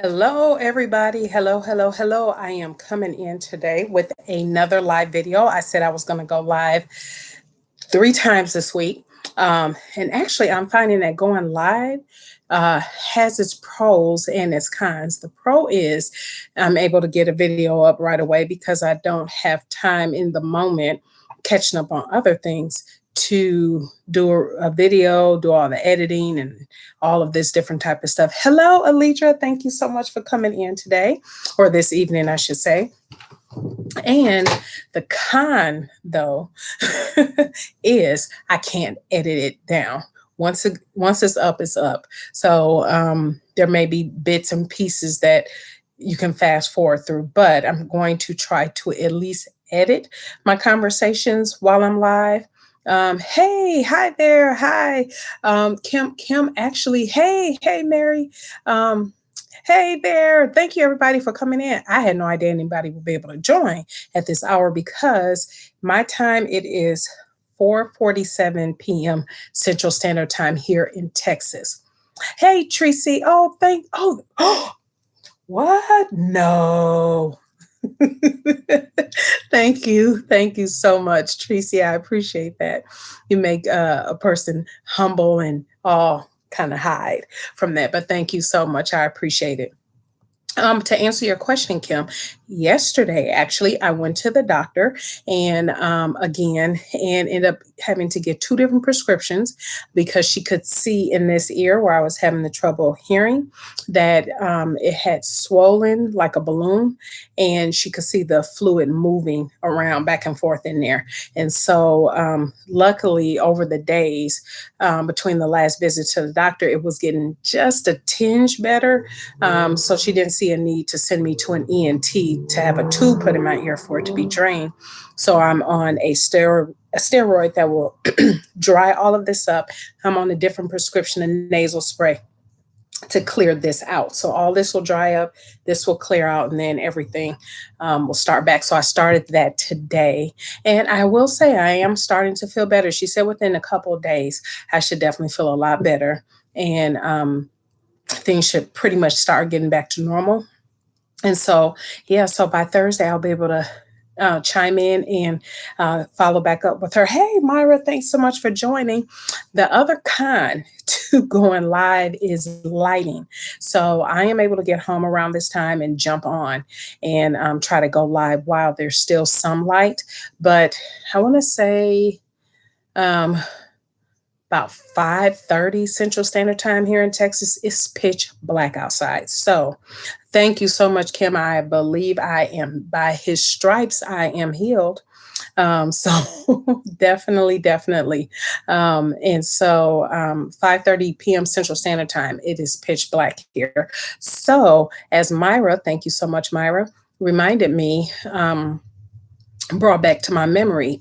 Hello, everybody. Hello, hello, hello. I am coming in today with another live video. I said I was going to go live 3 times this week. And actually, I'm finding that going live has its pros and its cons. The pro is I'm able to get a video up right away because I don't have time in the moment catching up on other things to do a video, do all the editing and all of this different type of stuff. Hello, Alidra. Thank you so much for coming in today, or this evening, I should say. And the con, though, is I can't edit it down. Once it's up, it's up. So there may be bits and pieces that you can fast forward through, but I'm going to try to at least edit my conversations while I'm live. Hey, hi there. Hi, Kim, actually, hey, Mary. Hey there. Thank you, everybody, for coming in. I had no idea anybody would be able to join at this hour because my time, it is 4:47 p.m. Central Standard Time here in Texas. Hey, Tracy. Oh, what? No. Thank you. Thank you so much, Tracy. I appreciate that. You make a person humble and all kind of hide from that. But thank you so much. I appreciate it. To answer your question, Kim, yesterday actually I went to the doctor and again and ended up having to get 2 different prescriptions because she could see in this ear where I was having the trouble hearing that it had swollen like a balloon, and she could see the fluid moving around back and forth in there. And so luckily over the days between the last visit to the doctor, it was getting just a tinge better. So she didn't see a need to send me to an ENT to have a tube put in my ear for it to be drained. So I'm on a steroid that will dry all of this up. I'm on a different prescription and nasal spray to clear this out. So all this will dry up, this will clear out, and then everything will start back. So I started that today. And I will say I am starting to feel better. She said within a couple of days, I should definitely feel a lot better. And things should pretty much start getting back to normal. And so, yeah, so by Thursday, I'll be able to chime in and follow back up with her. Hey, Myra, thanks so much for joining. The other con to going live is lighting. So I am able to get home around this time and jump on and try to go live while there's still some light. But I want to say about 5:30 Central Standard Time here in Texas. It's pitch black outside. So thank you so much, Kim. I believe I am, by his stripes, I am healed. So definitely. And so 5:30 p.m. Central Standard Time, it is pitch black here. So as Myra, thank you so much, Myra, reminded me, brought back to my memory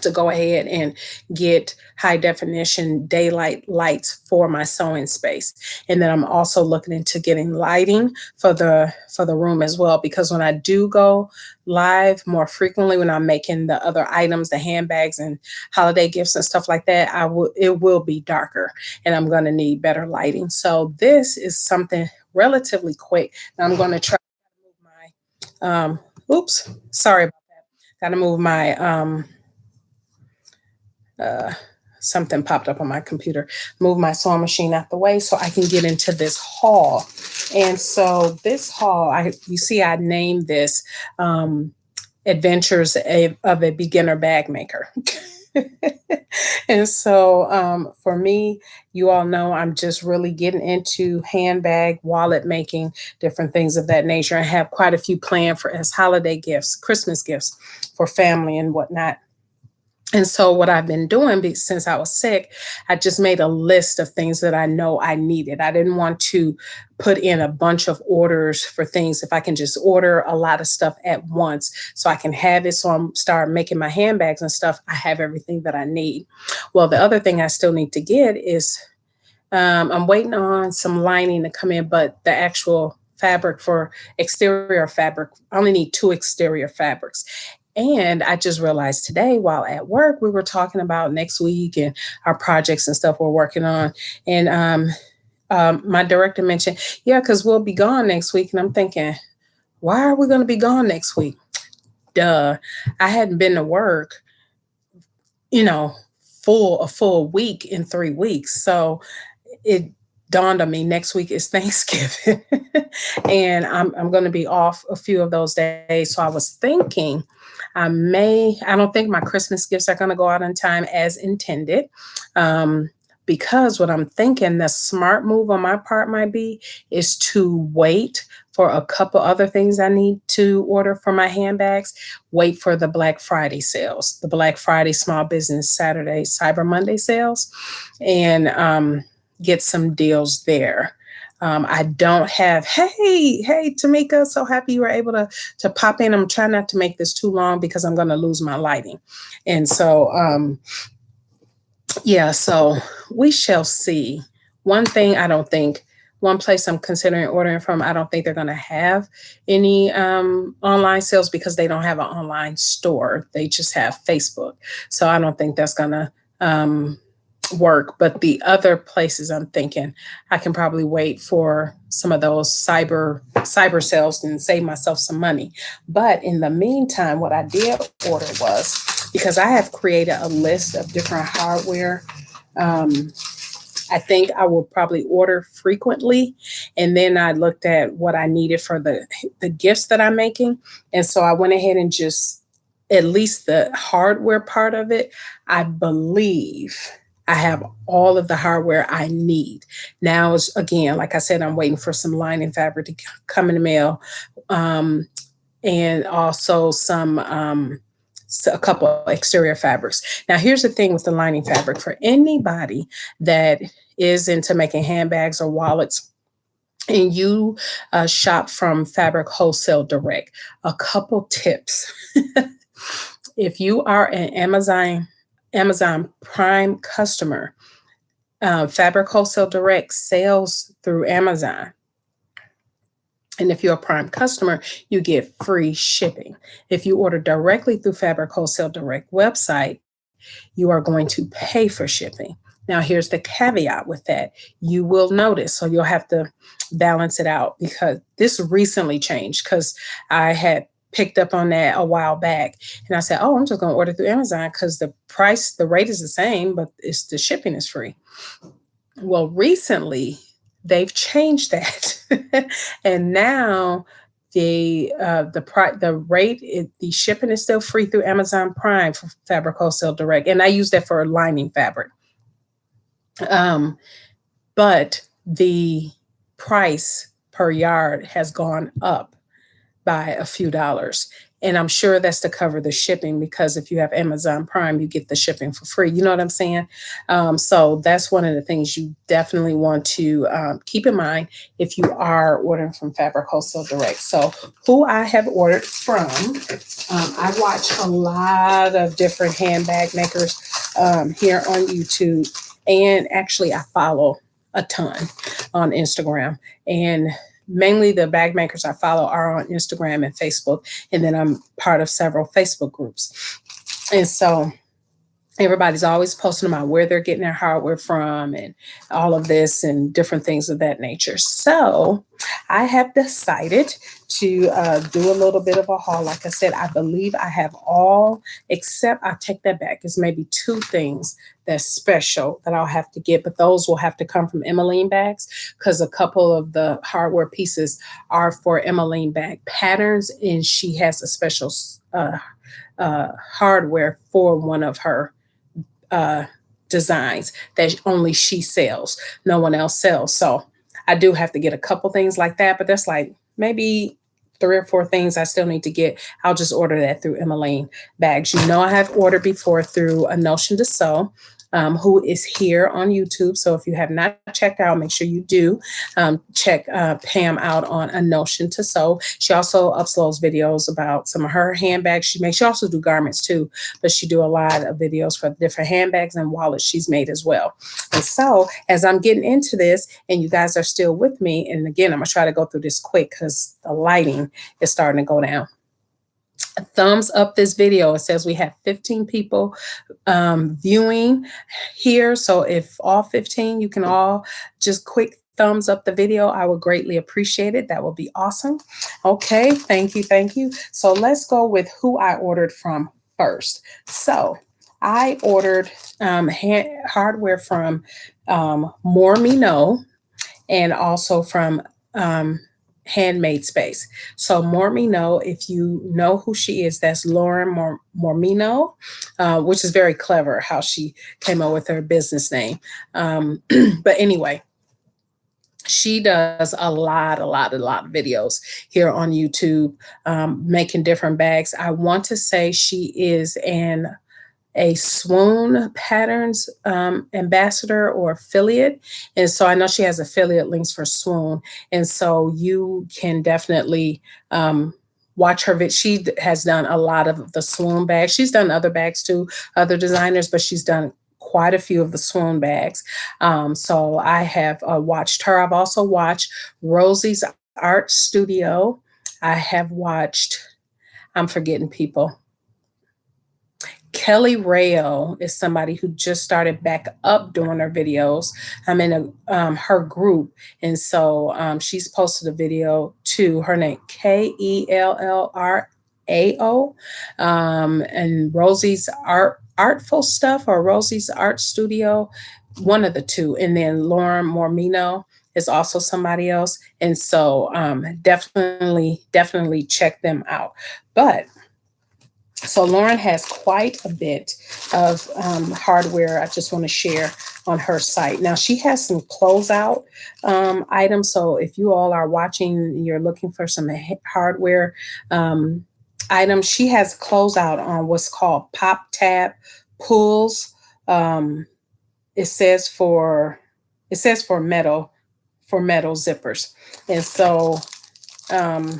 to go ahead and get high definition daylight lights for my sewing space. And then I'm also looking into getting lighting for the room as well, because when I do go live more frequently, when I'm making the other items, the handbags and holiday gifts and stuff like that, it will be darker and I'm going to need better lighting. So this is something relatively quick. Now I'm going to try to move my oops, sorry about that. Got to move my something popped up on my computer, move my sewing machine out the way so I can get into this haul. And so this haul, you see, I named this Adventures of a Beginner Bag Maker. And so for me, you all know I'm just really getting into handbag, wallet making, different things of that nature. I have quite a few planned for as holiday gifts, Christmas gifts for family and whatnot. And so what I've been doing since I was sick, I just made a list of things that I know I needed. I didn't want to put in a bunch of orders for things if I can just order a lot of stuff at once so I can have it. So I'm start making my handbags and stuff. I have everything that I need. Well, the other thing I still need to get is I'm waiting on some lining to come in, but the actual fabric for exterior fabric, I only need 2 exterior fabrics. And I just realized today while at work, we were talking about next week and our projects and stuff we're working on. And My director mentioned, yeah, because we'll be gone next week. And I'm thinking, why are we going to be gone next week? Duh. I hadn't been to work, you know, a full week in 3 weeks. So it dawned on me next week is Thanksgiving. And I'm going to be off a few of those days. So I was thinking I don't think my Christmas gifts are going to go out in time as intended. Um, because what I'm thinking the smart move on my part might be is to wait for a couple other things I need to order for my handbags. Wait for the Black Friday sales, the Black Friday Small Business Saturday, Cyber Monday sales, and get some deals there. I don't have, hey, Tamika, so happy you were able to pop in. I'm trying not to make this too long because I'm going to lose my lighting. And so, yeah, so we shall see. One thing I don't think, one place I'm considering ordering from, I don't think they're going to have any online sales because they don't have an online store. They just have Facebook. So I don't think that's going to work. But the other places I'm thinking I can probably wait for some of those cyber sales and save myself some money. But in the meantime, what I did order was because I have created a list of different hardware. Um, I think I will probably order frequently. And then I looked at what I needed for the gifts that I'm making. And so I went ahead and just, at least the hardware part of it, I believe I have all of the hardware I need. Now, again, like I said, I'm waiting for some lining fabric to come in the mail. Um, and also a couple exterior fabrics. Now, here's the thing with the lining fabric for anybody that is into making handbags or wallets and you shop from Fabric Wholesale Direct. A couple tips. If you are an Amazon Prime customer, Fabric Wholesale Direct sales through Amazon. And if you're a Prime customer, you get free shipping. If you order directly through Fabric Wholesale Direct website, you are going to pay for shipping. Now, here's the caveat with that. You will notice, so you'll have to balance it out because this recently changed because I had picked up on that a while back and I said, oh, I'm just going to order through Amazon because the rate is the same, but the shipping is free. Well, recently they've changed that, and now the shipping is still free through Amazon Prime for Fabric Wholesale Direct, and I use that for lining fabric. Um, but the price per yard has gone up by a few dollars. And I'm sure that's to cover the shipping because if you have Amazon Prime, you get the shipping for free. You know what I'm saying? So that's one of the things you definitely want to keep in mind if you are ordering from Fabric Wholesale Direct. So who I have ordered from, I watch a lot of different handbag makers here on YouTube. And actually, I follow a ton on Instagram. And mainly the bag makers I follow are on Instagram and Facebook. And then I'm part of several Facebook groups. And so everybody's always posting about where they're getting their hardware from and all of this and different things of that nature. So I have decided to do a little bit of a haul. Like I said, I believe I have all, except I take that back. It's maybe two things that's special that I'll have to get, but those will have to come from Emmeline bags because a couple of the hardware pieces are for Emmeline bag patterns, and she has a special hardware for one of her designs that only she sells. No one else sells. So I do have to get a couple things like that, but that's like maybe 3 or 4 things I still need to get. I'll just order that through Emmeline bags. You know, I have ordered before through A Notion to Sew. Who is here on YouTube. So if you have not checked out, make sure you do check Pam out on A Notion to Sew. She also uploads videos about some of her handbags she makes. She also do garments too, but she do a lot of videos for different handbags and wallets she's made as well. And so as I'm getting into this and you guys are still with me, and again, I'm gonna try to go through this quick because the lighting is starting to go down. Thumbs up this video. It says we have 15 people viewing here. So if all 15, you can all just quick thumbs up the video, I would greatly appreciate it. That would be awesome. Okay, thank you, thank you. So let's go with who I ordered from first. So I ordered hardware from More Me Know, and also from um, Handmade Space. So Mormino, if you know who she is, that's Lauren Mormino, which is very clever how she came up with her business name. But anyway, she does a lot of videos here on YouTube, making different bags. I want to say she is a Swoon Patterns ambassador or affiliate. And so I know she has affiliate links for Swoon. And so you can definitely watch her. She has done a lot of the Swoon bags. She's done other bags too, other designers, but she's done quite a few of the Swoon bags. So I have watched her. I've also watched Rosie's Art Studio. I have watched, I'm forgetting people. Kelly Rayo is somebody who just started back up doing her videos. I'm in her group, and so she's posted a video too. Her name Kellrao, and Rosie's Artful Stuff or Rosie's Art Studio, one of the two. And then Lauren Mormino is also somebody else, and so definitely check them out. But so Lauren has quite a bit of hardware I just want to share on her site. Now she has some closeout items. So if you all are watching, you're looking for some hardware items, she has closeout on what's called pop tab pulls. It says for metal zippers. And so and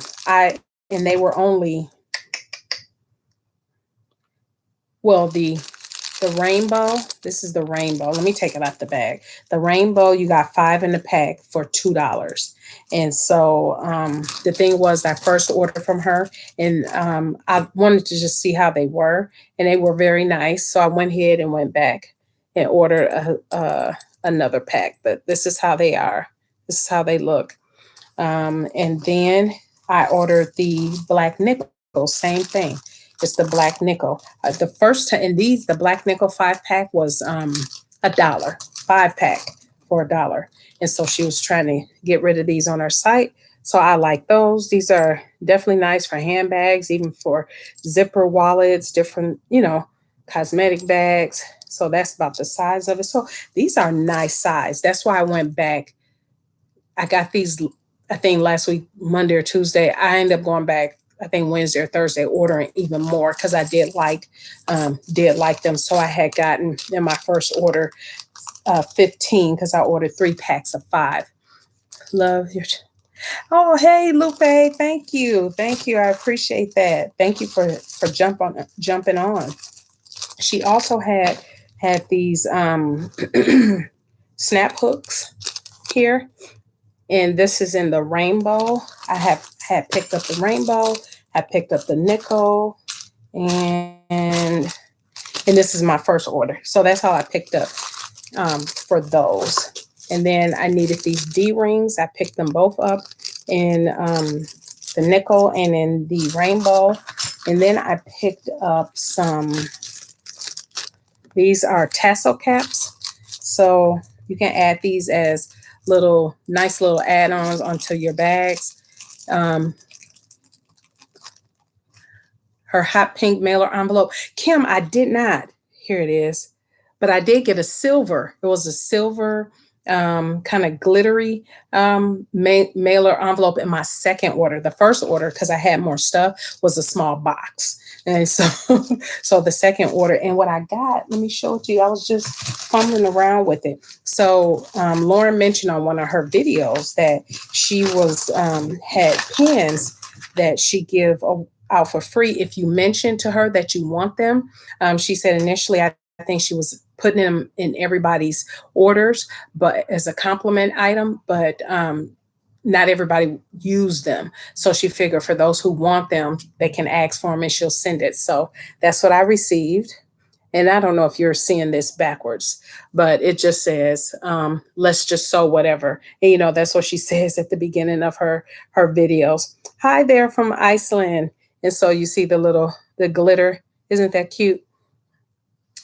they were only, well, the rainbow, this is the rainbow. Let me take it out the bag. The rainbow, you got 5 in the pack for $2. And so the thing was, I first ordered from her, and I wanted to just see how they were, and they were very nice. So I went ahead and went back and ordered another pack. But this is how they are. This is how they look. And then I ordered the black nickel, same thing. It's the black nickel. The first time, and the black nickel 5-pack was $1, 5-pack for $1. And so she was trying to get rid of these on her site. So I like those. These are definitely nice for handbags, even for zipper wallets, different, cosmetic bags. So that's about the size of it. So these are nice size. That's why I went back. I got these, I think last week, Monday or Tuesday. I ended up going back, I think Wednesday or Thursday, ordering even more because I did like them. So I had gotten in my first order 15 because I ordered 3 packs of 5. Love your. Oh, hey, Lupe, thank you, I appreciate that. Thank you for jumping on. She also had these snap hooks here. And this is in the rainbow. I had picked up the rainbow. I picked up the nickel, and this is my first order. So that's how I picked up for those. And then I needed these D-rings. I picked them both up in the nickel and in the rainbow. And then I picked up these are tassel caps. So you can add these as nice little add-ons onto your bags. Her hot pink mailer envelope. Kim, I did not. Here it is. But I did get a silver. It was a silver kind of glittery mailer envelope in my second order. The first order, because I had more stuff, was a small box. And so, so the second order, and what I got, let me show it to you. I was just fumbling around with it. So Lauren mentioned on one of her videos that she had pens that she give out for free if you mention to her that you want them. She said initially, I think she was putting them in everybody's orders, but as a compliment item, but not everybody used them. So she figured for those who want them, they can ask for them and she'll send it. So that's what I received. And I don't know if you're seeing this backwards, but it just says, let's just sew whatever. And that's what she says at the beginning of her videos. Hi there from Iceland. And so you see the glitter. Isn't that cute?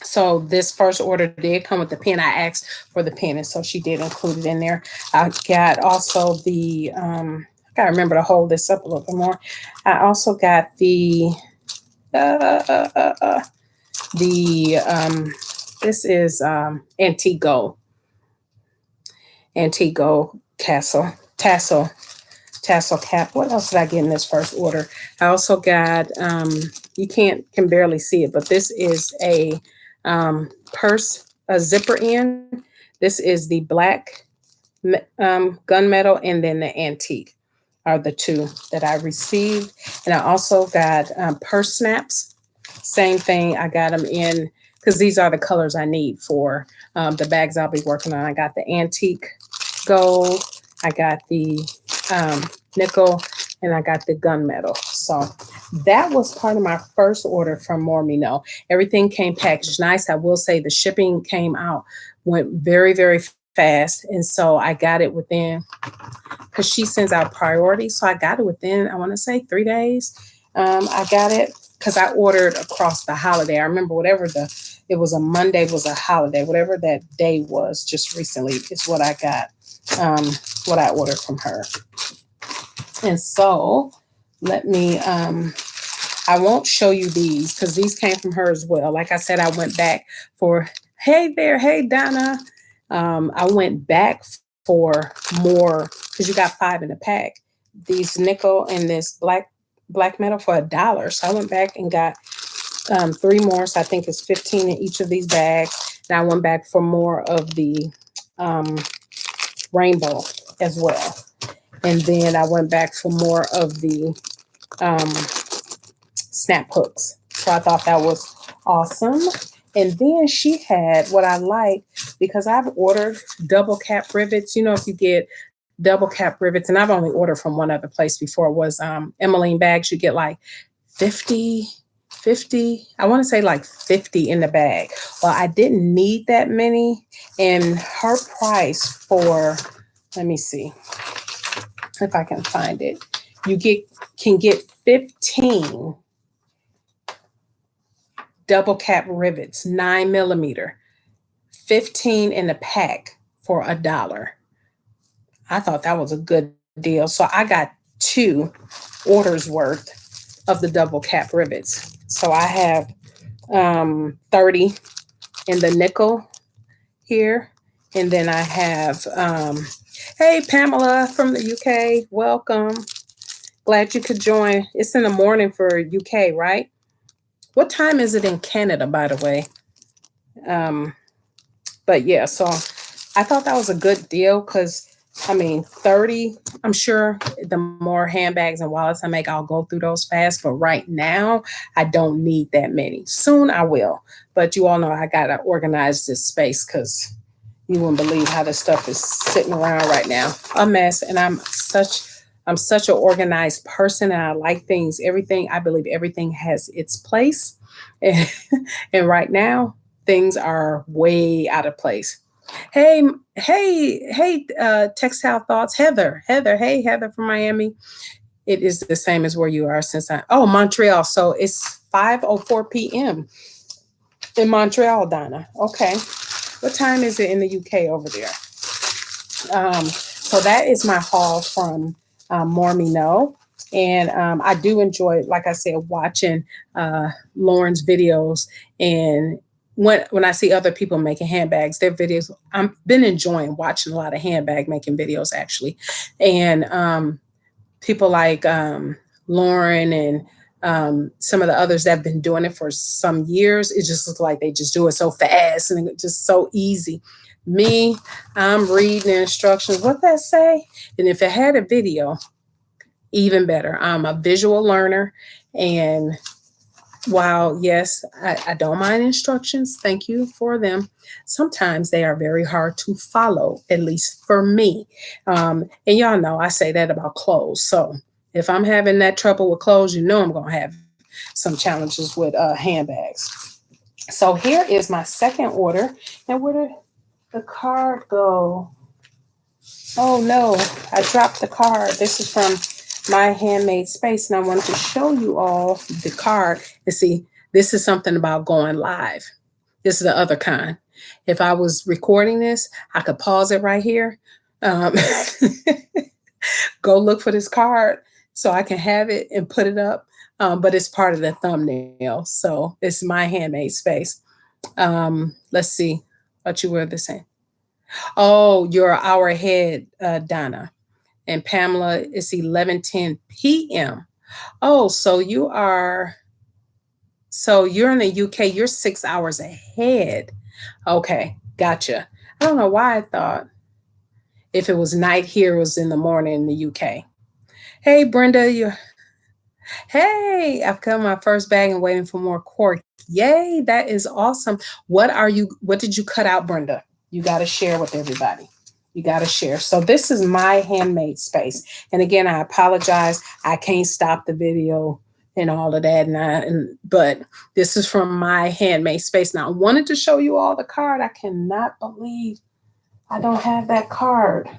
So this first order did come with the pen. I asked for the pen, and so she did include it in there. I got also I gotta remember to hold this up a little bit more. I also got uh, uh, uh, uh, this is antique gold tassel cap. What else did I get in this first order? I also got, you can barely see it, but this is a purse, a zipper end. This is the black gunmetal, and then the antique are the two that I received. And I also got purse snaps. Same thing. I got them in because these are the colors I need for the bags I'll be working on. I got the antique gold, I got the nickel, and I got the gunmetal. So that was part of my first order from More Me Know. Everything came packaged nice. I will say the shipping went very, very fast. And so I got it within, because she sends out priority. So I got it within, I want to say 3 days. I got it because I ordered across the holiday. I remember it was a Monday, was a holiday, whatever that day was just recently is what I got, what I ordered from her. And so let me, I won't show you these because these came from her as well. Like I said, I went back for, hey there, hey Donna. I went back for more because you got 5 in the pack. These nickel and this black metal for $1. So I went back and got 3 more. So I think it's 15 in each of these bags. And I went back for more of the rainbow as well. And then I went back for more of the snap hooks. So I thought that was awesome. And then she had what I like, because I've ordered double cap rivets. If you get double cap rivets, and I've only ordered from one other place before, it was Emmeline Bags. You get like 50, I want to say like 50 in the bag. Well, I didn't need that many. And her price for, let me see if I can find it. You can get 15 double cap rivets, 9mm, 15 in the pack for $1. I thought that was a good deal. So I got 2 orders worth of the double cap rivets. So I have 30 in the nickel here. And then I have, hey, Pamela from the UK, welcome. Glad you could join. It's in the morning for UK, right? What time is it in Canada, by the way? But yeah, so I thought that was a good deal because, 30, I'm sure the more handbags and wallets I make, I'll go through those fast. But right now, I don't need that many. Soon I will. But you all know I got to organize this space because you wouldn't believe how this stuff is sitting around right now. A mess. And I'm such an organized person, and I like things, I believe everything has its place. And right now, things are way out of place. Hey, Textile Thoughts, Heather, hey, Heather from Miami. It is the same as where you are Montreal. So it's 5:04 p.m. in Montreal, Donna. Okay. What time is it in the UK over there? So that is my haul from More Me Know. And I do enjoy, like I said, watching Lauren's videos. And when I see other people making handbags, their videos, I've been enjoying watching a lot of handbag making videos, actually. And people like Lauren and some of the others that have been doing it for some years, it just looks like they just do it so fast and it's just so easy. Me, I'm reading the instructions, what that say? And if it had a video, even better. I'm a visual learner. And while, yes, I don't mind instructions, thank you for them, sometimes they are very hard to follow, at least for me. And y'all know I say that about clothes. So if I'm having that trouble with clothes, I'm going to have some challenges with handbags. So here is my second order. And where did the card go? Oh no, I dropped the card. This is from my Handmade Space, and I wanted to show you all the card. And see, this is something about going live. This is the other kind. If I was recording this, I could pause it right here. Um, go look for this card so I can have it and put it up. But it's part of the thumbnail. So it's my Handmade Space. Let's see what you were the same. Oh, you're an hour ahead, Donna. And Pamela, it's 11:10 p.m. Oh, so you're in the UK, you're 6 hours ahead. Okay, gotcha. I don't know why I thought if it was night here, it was in the morning in the UK. Hey, Brenda, you hey, I've got my first bag and waiting for more cork. Yay, that is awesome. What did you cut out, Brenda? You got to share with everybody. You got to share. So this is my Handmade Space. And again, I apologize. I can't stop the video and all of that. But this is from my Handmade Space. Now I wanted to show you all the card. I cannot believe I don't have that card.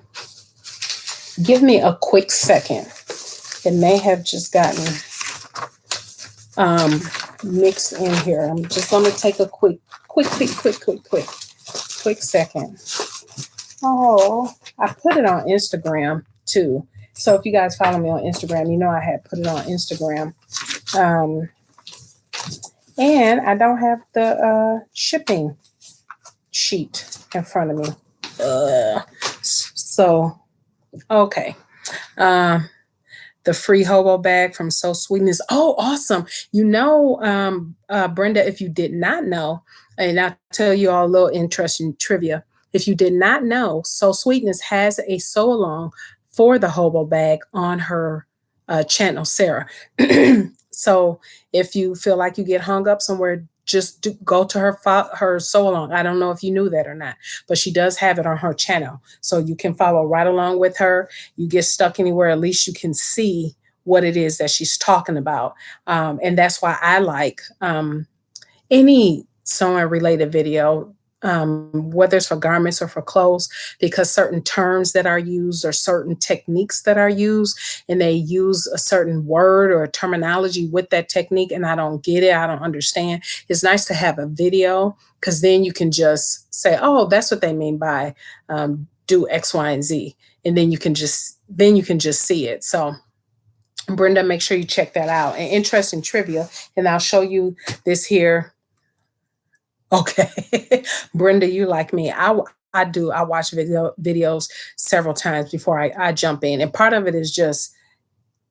Give me a quick second. It may have just gotten mixed in here. I'm just going to take a quick second. Oh, I put it on Instagram too. So if you guys follow me on Instagram, you know I had put it on Instagram. And I don't have the shipping sheet in front of me. So, okay. The free hobo bag from So Sweetness. Oh, awesome. Brenda, if you did not know, and I'll tell you all a little interesting trivia. If you did not know, So Sweetness has a sew along for the hobo bag on her channel, Sarah. So if you feel like you get hung up somewhere, go to her sew along. I don't know if you knew that or not, but she does have it on her channel. So you can follow right along with her. You get stuck anywhere, at least you can see what it is that she's talking about. And that's why I like any sewing related video, whether it's for garments or for clothes, because certain terms that are used or certain techniques that are used, and they use a certain word or a terminology with that technique, and I don't get it, I don't understand. It's nice to have a video because then you can just say, oh, that's what they mean by do X, Y, and Z. And then you can just see it. So Brenda, make sure you check that out. And interesting trivia, and I'll show you this here. Okay. Brenda, you like me. I do. I watch videos several times before I jump in. And part of it is just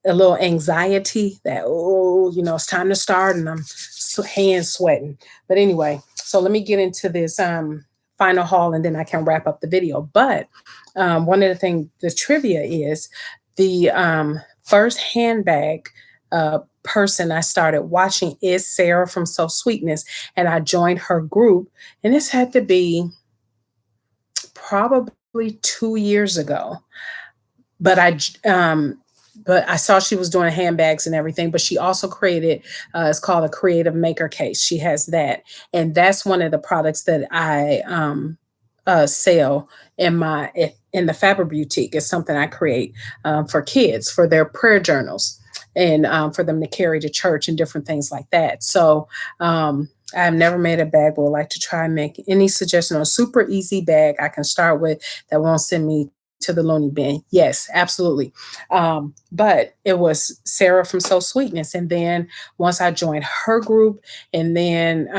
a little anxiety that, oh, it's time to start and I'm hand sweating. But anyway, so let me get into this final haul and then I can wrap up the video. But one of the things, the trivia is the first handbag person I started watching is Sarah from So Sweetness, and I joined her group, and this had to be probably 2 years ago. But I saw she was doing handbags and everything, but she also created, it's called a creative maker case. She has that. And that's one of the products that I sell in the Fabric Boutique. It's something I create for kids, for their prayer journals, and for them to carry to church and different things like that. So I've never made a bag, but would like to try and make any suggestion on a super easy bag I can start with that won't send me to the loony bin. Yes, absolutely. But it was Sarah from So Sweetness. And then once I joined her group, and then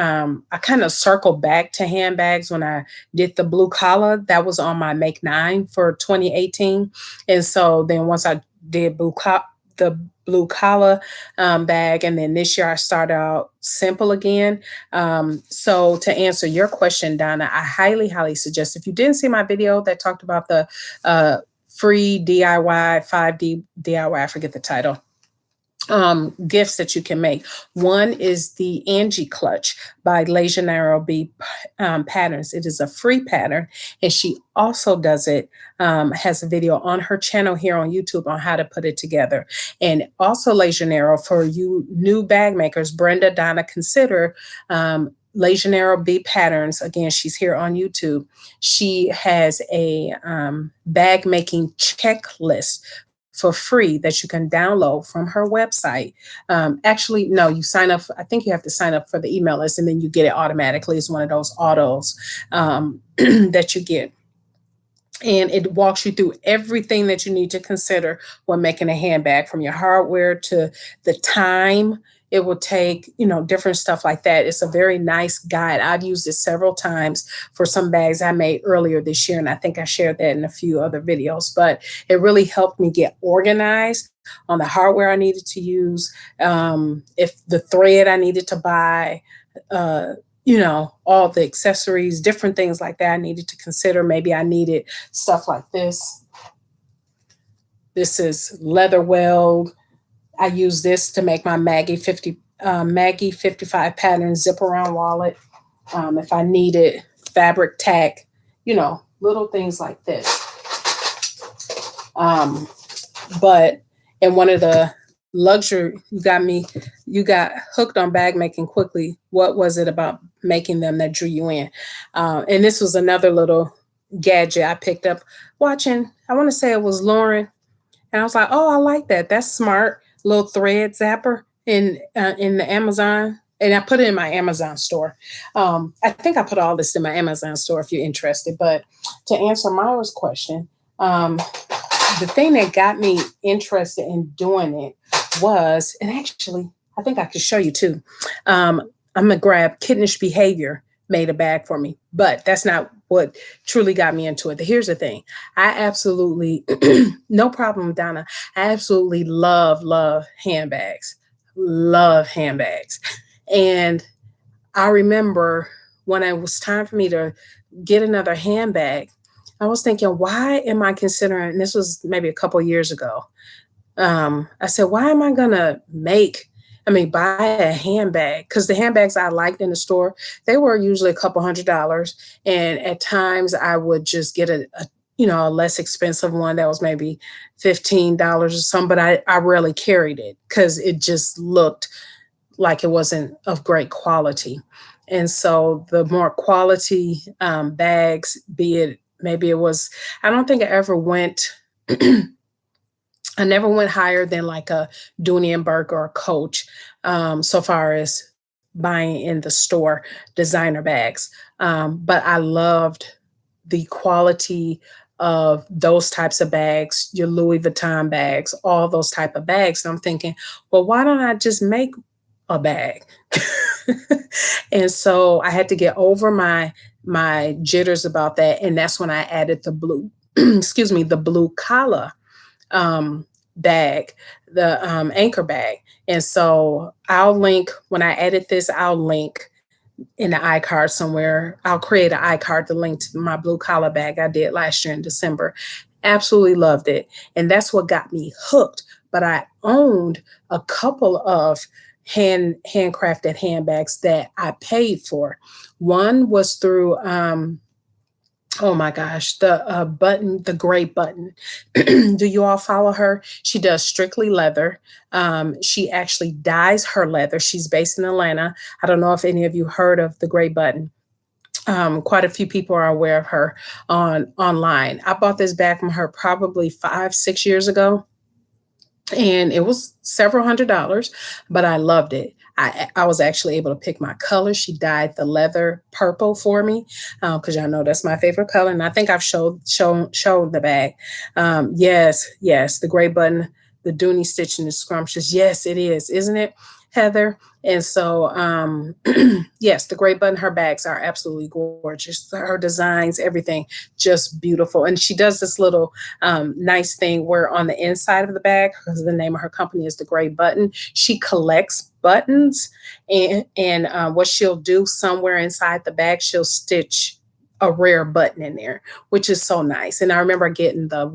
I kind of circled back to handbags when I did the blue collar. That was on my Make 9 for 2018. And so then once I did the blue collar bag, and then this year I started out simple again. So to answer your question, Donna, I highly suggest, if you didn't see my video that talked about the free DIY 5D DIY, I forget the title, gifts that you can make. One is the Angie Clutch by Legionnaire B Patterns. It is a free pattern, and she also does it, has a video on her channel here on YouTube on how to put it together. And also Legionnaire, for you new bag makers, Brenda, Donna, consider Legionnaire Beat Patterns. Again, she's here on YouTube. She has a bag making checklist for free that you can download from her website. Actually, no, you sign up. I think you have to sign up for the email list and then you get it automatically. It's one of those autos that you get, and it walks you through everything that you need to consider when making a handbag, from your hardware to the time it will take, different stuff like that. It's a very nice guide. I've used it several times for some bags I made earlier this year, and I think I shared that in a few other videos, but it really helped me get organized on the hardware I needed to use, if the thread I needed to buy, uh, all the accessories, different things like that I needed to consider. Maybe I needed stuff like this. This is leather weld. I use this to make my Maggie 55 pattern zip around wallet. If I needed fabric tack, little things like this. But in one of the luxury, you got hooked on bag making quickly. What was it about making them that drew you in? And this was another little gadget I picked up watching. I want to say it was Lauren, and I was like, oh, I like that. That's smart. Little thread zapper in the Amazon. And I put it in my Amazon store. I think I put all this in my Amazon store if you're interested. But to answer Myra's question, the thing that got me interested in doing it was, and actually, I think I could show you too. I'm gonna grab Kittenish Behavior made a bag for me, but that's not what truly got me into it. Here's the thing. I absolutely, no problem, Donna. I absolutely love handbags. Love handbags. And I remember when it was time for me to get another handbag, I was thinking, why am I considering, and this was maybe a couple years ago. I said, why am I gonna buy a handbag? Because the handbags I liked in the store, they were usually a couple $100s. And at times I would just get a less expensive one that was maybe $15 or something, but I rarely carried it because it just looked like it wasn't of great quality. And so the more quality bags, be it, maybe it was, I don't think I ever went, I never went higher than like a Dooney and Burke or a Coach, so far as buying in the store designer bags. But I loved the quality of those types of bags, your Louis Vuitton bags, all those type of bags. And I'm thinking, well, why don't I just make a bag? And so I had to get over my jitters about that. And that's when I added the blue, excuse me, the blue collar bag, the anchor bag. And so I'll link, when I edit this, I'll link in the iCard somewhere. I'll create an iCard to link to my blue collar bag I did last year in December. Absolutely loved it. And that's what got me hooked. But I owned a couple of handcrafted handbags that I paid for. One was through oh my gosh, the Gray Button. Do you all follow her? She does strictly leather. She actually dyes her leather. She's based in Atlanta. I don't know if any of you heard of the Gray Button. Quite a few people are aware of her online. I bought this bag from her probably 5-6 years ago, and it was several $100s, but I loved it. I was actually able to pick my color. She dyed the leather purple for me, because y'all know that's my favorite color, and I think I've shown the bag. Yes, the Gray Button, the Dooney stitching is scrumptious. Yes, it is, isn't it, Heather? And so, yes, the Gray Button, her bags are absolutely gorgeous. Her designs, everything, just beautiful. And she does this little nice thing where on the inside of the bag, because the name of her company is the Gray Button, she collects buttons, and what she'll do, somewhere inside the bag, she'll stitch a rare button in there, which is so nice. And I remember getting the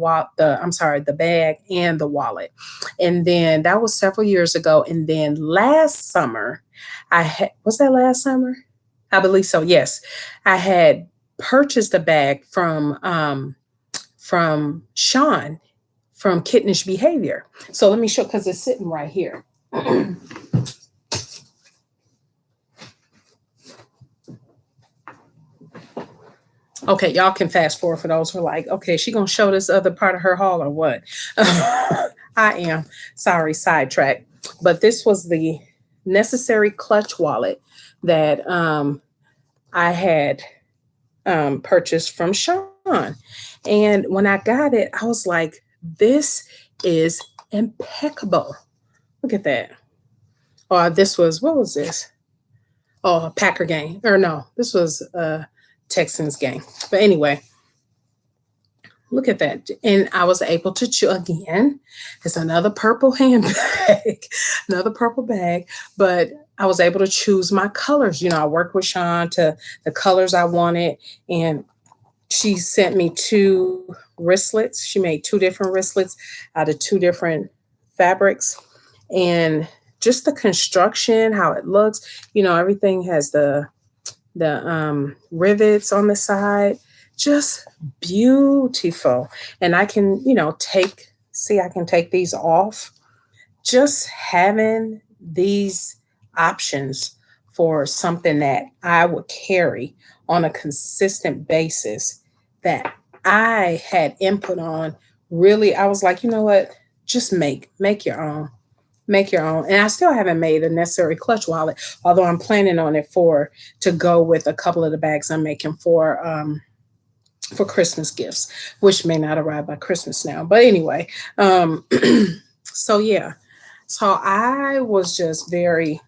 bag and the wallet. And then that was several years ago. And then last summer, was that last summer? I believe so. Yes. I had purchased a bag from Sean from Kittenish Behavior. So let me show, because it's sitting right here. Okay, y'all can fast forward for those who are like, okay, she gonna show this other part of her haul or what? I am. Sorry, sidetrack. But this was the necessary clutch wallet that I had purchased from Sean. And when I got it, I was like, this is impeccable. Look at that. Or this was, what was this? Oh, a Packer game. Or no, this was a Texans game. But anyway, look at that. And I was able to choose again. It's another purple handbag, another purple bag. But I was able to choose my colors. I worked with Sean to the colors I wanted. And she sent me two wristlets. She made two different wristlets out of two different fabrics. And just the construction, how it looks, everything has the rivets on the side, just beautiful. And I can, I can take these off. Just having these options for something that I would carry on a consistent basis that I had input on, really, I was like, you know what? Just make your own. Make your own. And I still haven't made a necessary clutch wallet, although I'm planning on it to go with a couple of the bags I'm making for Christmas gifts, which may not arrive by Christmas now. But anyway, so yeah. So I was just very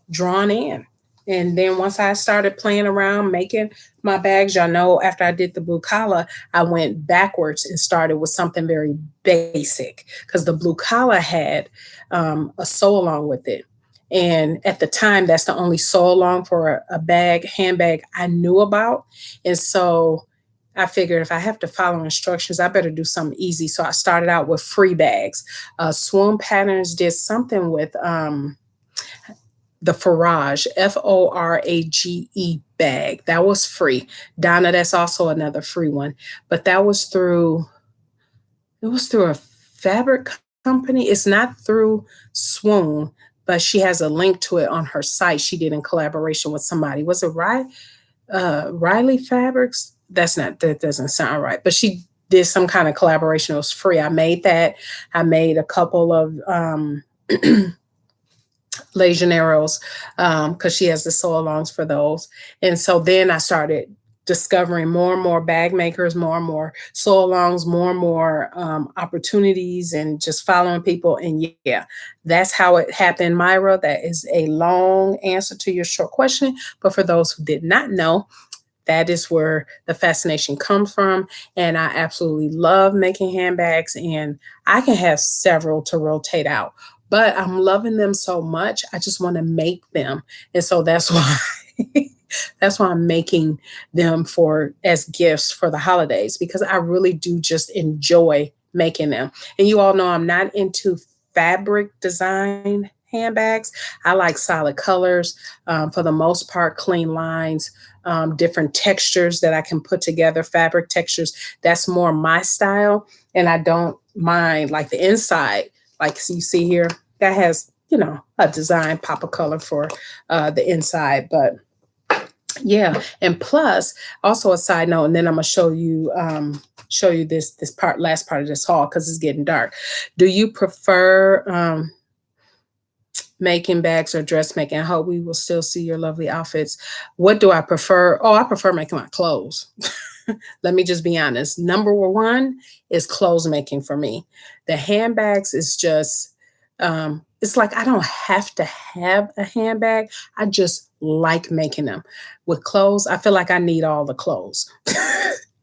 drawn in. And then once I started playing around making my bags, y'all know after I did the blue collar, I went backwards and started with something very basic because the blue collar had a sew along with it. And at the time, that's the only sew along for a handbag I knew about. And so I figured if I have to follow instructions, I better do something easy. So I started out with free bags. Swoon Patterns did something with the Forage, Forage bag. That was free. Donna, that's also another free one. But it was through a fabric company. It's not through Swoon, but she has a link to it on her site. She did in collaboration with somebody. Was it Riley Fabrics? That doesn't sound right. But she did some kind of collaboration. It was free. I made that. I made a couple of Legioneros because she has the sew alongs for those. And so then I started discovering more and more bag makers, more and more sew alongs, more and more opportunities, and just following people. And yeah, that's how it happened, Myra. That is a long answer to your short question. But for those who did not know, that is where the fascination comes from. And I absolutely love making handbags, and I can have several to rotate out. But I'm loving them so much, I just want to make them. And so that's why that's why I'm making them for as gifts for the holidays, because I really do just enjoy making them. And you all know I'm not into fabric design handbags. I like solid colors, for the most part, clean lines, different textures that I can put together, fabric textures. That's more my style. And I don't mind like the inside, like you see here, that has, a design pop of color for the inside. But yeah, and plus also a side note, and then I'm gonna show you this last part of this haul because it's getting dark. Do you prefer making bags or dressmaking? I hope we will still see your lovely outfits. What do I prefer? Oh, I prefer making my clothes. Let me just be honest. Number one is clothes making for me. The handbags is just, it's like I don't have to have a handbag. I just like making them. With clothes, I feel like I need all the clothes.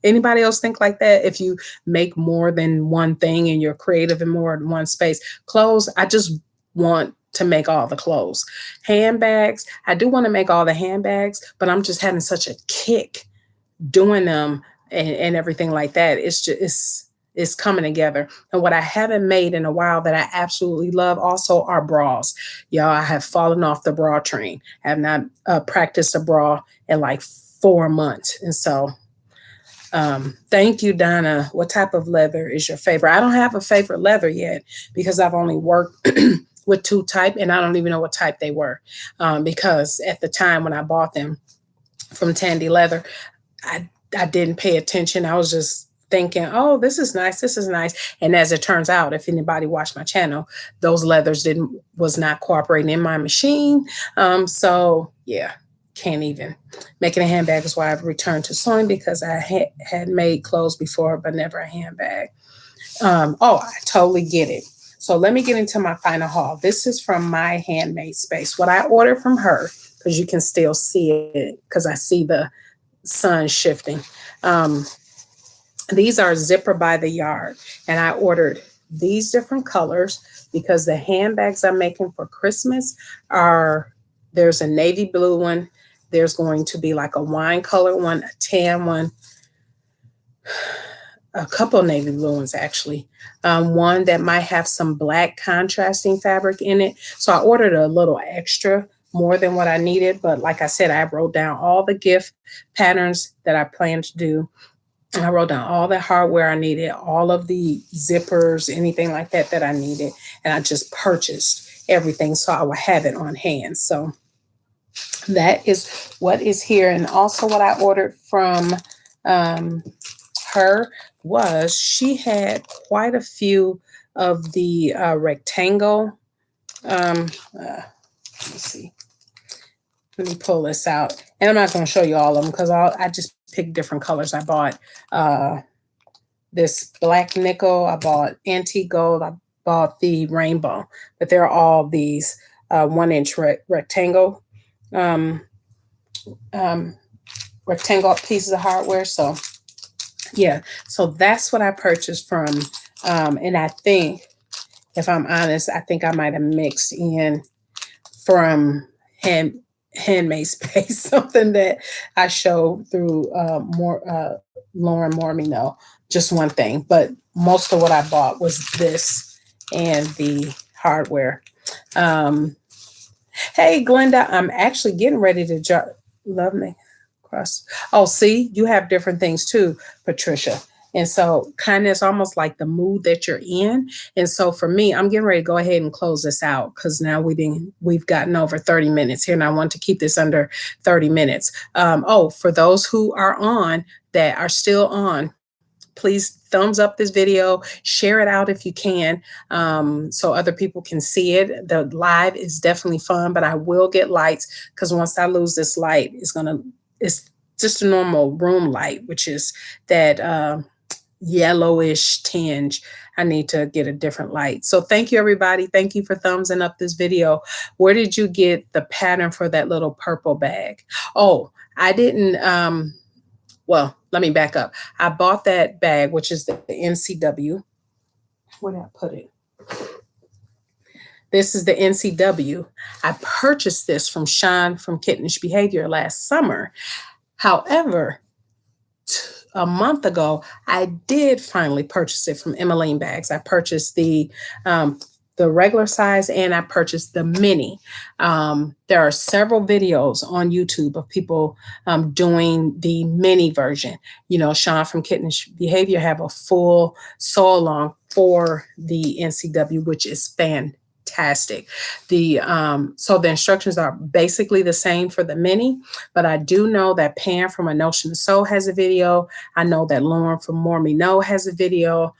Anybody else think like that? If you make more than one thing and you're creative in more than one space, clothes, I just want to make all the clothes. Handbags, I do want to make all the handbags, but I'm just having such a kick doing them and everything like that. It's just it's coming together. And what I haven't made in a while that I absolutely love also are bras. Y'all, I have fallen off the bra train. I have not practiced a bra in like 4 months. And so thank you, Donna. What type of leather is your favorite? I don't have a favorite leather yet because I've only worked with 2 type, and I don't even know what type they were, because at the time when I bought them from Tandy Leather, I I didn't pay attention. I was just thinking, oh, this is nice. This is nice. And as it turns out, if anybody watched my channel, those leathers didn't was not cooperating in my machine. So yeah, can't even. Making a handbag is why I've returned to sewing, because I had made clothes before, but never a handbag. Oh, I totally get it. So let me get into my final haul. This is from my Handmade Space. What I ordered from her, because you can still see it, because I see the sun shifting. Um, these are zipper by the yard, and I ordered these different colors because the handbags I'm making for Christmas are, there's a navy blue one, there's going to be like a wine color one, a tan one, a couple navy blue ones actually, one that might have some black contrasting fabric in it. So I ordered a little extra more than what I needed, but like I said, I wrote down all the gift patterns that I plan to do. And I wrote down all the hardware I needed, all of the zippers, anything like that that I needed. And I just purchased everything so I would have it on hand. So that is what is here. And also what I ordered from um, her was she had quite a few of the rectangle. Let's see. Let me pull this out. And I'm not going to show you all of them because I just picked different colors. I bought this black nickel. I bought antique gold. I bought the rainbow. But they're all these 1-inch rectangle um, rectangle pieces of hardware. So yeah, so that's what I purchased from. And I think, if I'm honest, I think I might have mixed in from Handmade Space, something that I showed through Lauren Mormino, just one thing. But most of what I bought was this and the hardware. Hey, Glenda, I'm actually getting ready to love me. Cross. Oh, see, you have different things too, Patricia. And so kind of it's almost like the mood that you're in. And so for me, I'm getting ready to go ahead and close this out because now we've gotten over 30 minutes here and I want to keep this under 30 minutes. Oh, for those who are on that are still on, please thumbs up this video, share it out if you can, so other people can see it. The live is definitely fun, but I will get lights because once I lose this light, it's just a normal room light, which is that yellowish tinge. I need to get a different light. So thank you, everybody. Thank you for thumbsing up this video. Where did you get the pattern for that little purple bag? Oh, I didn't, well, let me back up. I bought that bag, which is the NCW. Where did I put it? This is the NCW. I purchased this from Sean from Kittenish Behavior last summer. However, a month ago, I did finally purchase it from Emmeline Bags. I purchased the regular size and I purchased the mini. There are several videos on YouTube of people doing the mini version. You know, Sean from Kittenish Behavior have a full sew along for the NCW, which is fantastic. So the instructions are basically the same for the mini, but I do know that Pam from A Notion to Sew has a video. I know that Lauren from More Me Know has a video.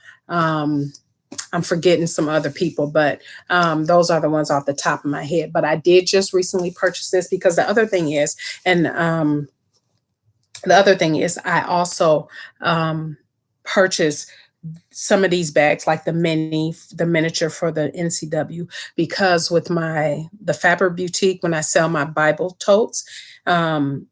I'm forgetting some other people, but those are the ones off the top of my head. But I did just recently purchase this because the other thing is, I also purchased some of these bags, like the miniature for the NCW, because with the Fabric Boutique, when I sell my Bible totes,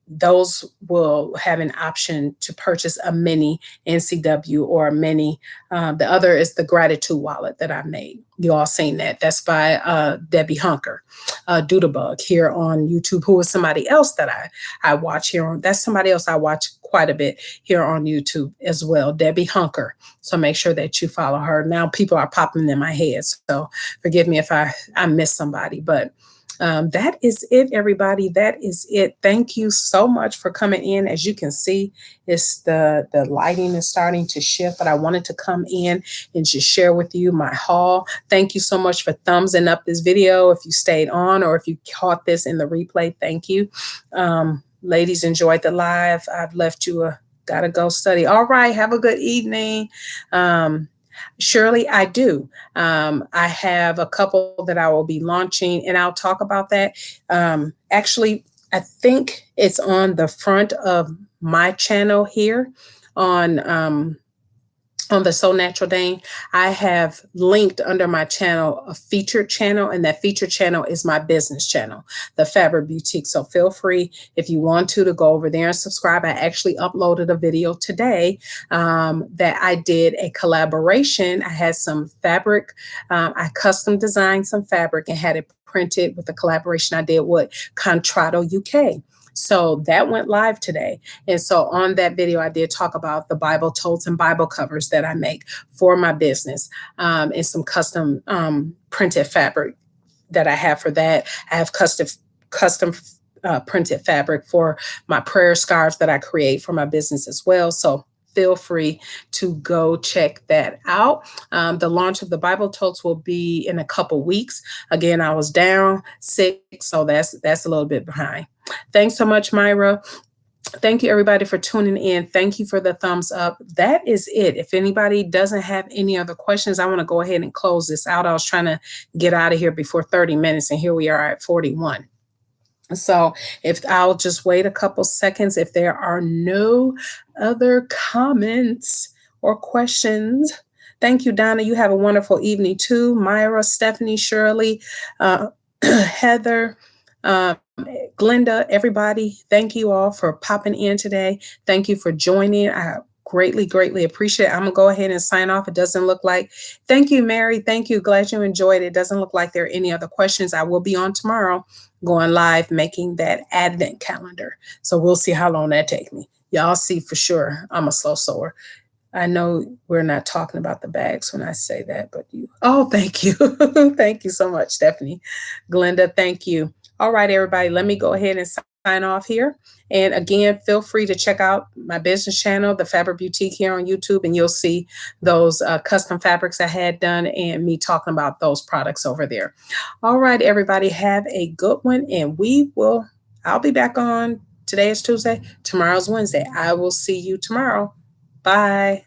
those will have an option to purchase a mini NCW or a mini. The other is the gratitude wallet that I made. You all seen that. That's by Debbie Hunker, Doodlebug here on YouTube, who is somebody else that I watch here on. That's somebody else I watch quite a bit here on YouTube as well, Debbie Hunker. So make sure that you follow her. Now people are popping in my head, so forgive me if I miss somebody, but that is it, everybody. That is it. Thank you so much for coming in. As you can see, it's the lighting is starting to shift, but I wanted to come in and just share with you my haul. Thank you so much for thumbsing up this video. If you stayed on or if you caught this in the replay, thank you. Ladies, enjoyed the live. I've left you a Gotta go study. All right. Have a good evening. Um, Surely I do. I have a couple that I will be launching, and I'll talk about that. Actually, I think it's on the front of my channel here on the So Natural Dane. I have linked under my channel a featured channel, and that featured channel is my business channel, the Fabric Boutique. So feel free, if you want to go over there and subscribe. I actually uploaded a video today that I did a collaboration. I had some fabric, I custom designed some fabric and had it printed with a collaboration I did with Contrato UK. So that went live today. And so on that video, I did talk about the Bible totes and Bible covers that I make for my business, and some custom printed fabric that I have for that. I have custom printed fabric for my prayer scarves that I create for my business as well. So feel free to go check that out. The launch of the Bible totes will be in a couple weeks. Again, I was down sick, so that's a little bit behind. Thanks so much, Myra. Thank you, everybody, for tuning in. Thank you for the thumbs up. That is it. If anybody doesn't have any other questions, I want to go ahead and close this out. I was trying to get out of here before 30 minutes, and here we are at 41. So if I'll just wait a couple seconds, if there are no other comments or questions. Thank you, Donna. You have a wonderful evening too. Myra, Stephanie, Shirley, Heather, Glenda, everybody, thank you all for popping in today. Thank you for joining. I greatly appreciate it. I'm gonna go ahead and sign off. It doesn't look like, thank you, Mary. Thank you. Glad you enjoyed it. It doesn't look like there are any other questions. I will be on tomorrow going live, making that advent calendar. So we'll see how long that takes me. Y'all see for sure I'm a slow sewer. I know we're not talking about the bags when I say that, but thank you. Thank you so much, Stephanie. Glenda, thank you. All right, everybody, let me go ahead and sign off here. And again, feel free to check out my business channel, The Fabric Boutique, here on YouTube, and you'll see those custom fabrics I had done and me talking about those products over there. All right, everybody, have a good one, and I'll be back on. Today is Tuesday. Tomorrow's Wednesday. I will see you tomorrow. Bye.